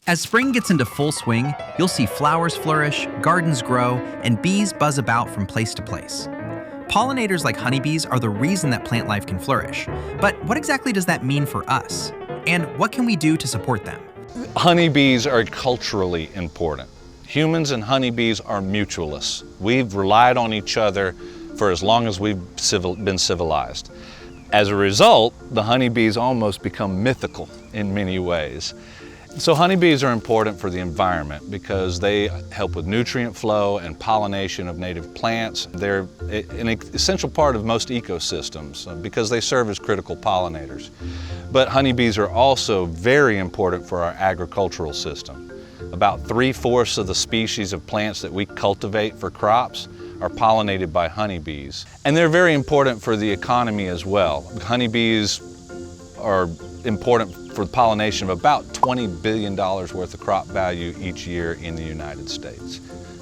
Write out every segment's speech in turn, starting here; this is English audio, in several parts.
As spring gets into full swing, you'll see flowers flourish, gardens grow, and bees buzz about from place to place. Pollinators like honeybees are the reason that plant life can flourish. But what exactly does that mean for us? And what can we do to support them? Honeybees are culturally important. Humans and honeybees are mutualists. We've relied on each other for as long as we've been civilized. As a result, the honeybees almost become mythical in many ways. So honeybees are important for the environment because they help with nutrient flow and pollination of native plants. They're an essential part of most ecosystems because they serve as critical pollinators. But honeybees are also very important for our agricultural system. About 3/4 of the species of plants that we cultivate for crops are pollinated by honeybees. And they're very important for the economy as well. Honeybees are important for the pollination of about $20 billion worth of crop value each year in the United States.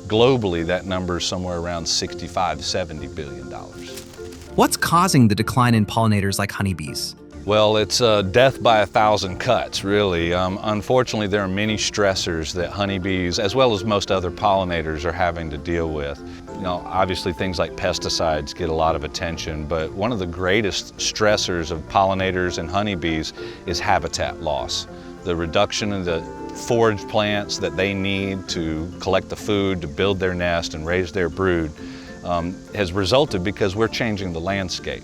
Globally, that number is somewhere around $65–70 billion. What's causing the decline in pollinators like honeybees? Well, it's death by 1,000 cuts, really. Unfortunately, there are many stressors that honeybees, as well as most other pollinators, are having to deal with. You know, obviously things like pesticides get a lot of attention, but one of the greatest stressors of pollinators and honeybees is habitat loss. The reduction of the forage plants that they need to collect the food, to build their nest and raise their brood has resulted because we're changing the landscape.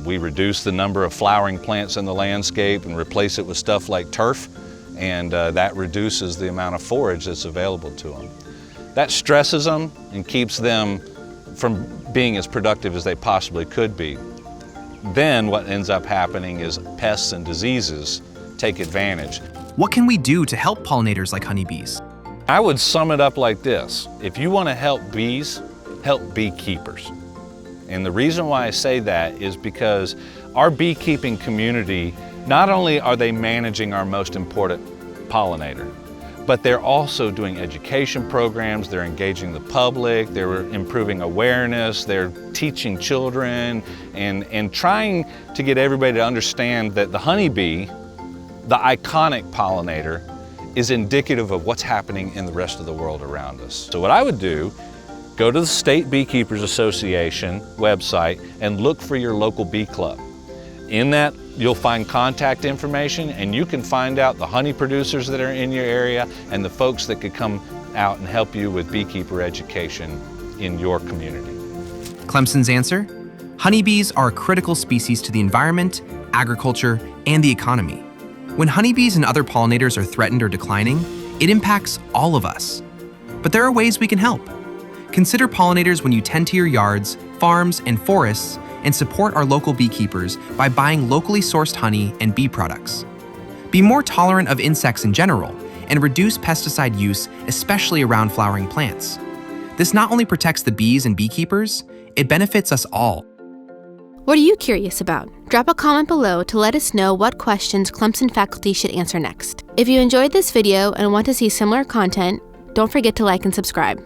We reduce the number of flowering plants in the landscape and replace it with stuff like turf, and that reduces the amount of forage that's available to them. That stresses them and keeps them from being as productive as they possibly could be. Then what ends up happening is pests and diseases take advantage. What can we do to help pollinators like honeybees? I would sum it up like this. If you want to help bees, help beekeepers. And the reason why I say that is because our beekeeping community, not only are they managing our most important pollinator, but they're also doing education programs, they're engaging the public, they're improving awareness, they're teaching children, and trying to get everybody to understand that the honeybee, the iconic pollinator, is indicative of what's happening in the rest of the world around us. So what I would do, go to the State Beekeepers Association website and look for your local bee club. In that, you'll find contact information, and you can find out the honey producers that are in your area and the folks that could come out and help you with beekeeper education in your community. Clemson's answer? Honeybees are a critical species to the environment, agriculture, and the economy. When honeybees and other pollinators are threatened or declining, it impacts all of us. But there are ways we can help. Consider pollinators when you tend to your yards, farms, and forests, and support our local beekeepers by buying locally sourced honey and bee products. Be more tolerant of insects in general, and reduce pesticide use, especially around flowering plants. This not only protects the bees and beekeepers, it benefits us all. What are you curious about? Drop a comment below to let us know what questions Clemson faculty should answer next. If you enjoyed this video and want to see similar content, don't forget to like and subscribe.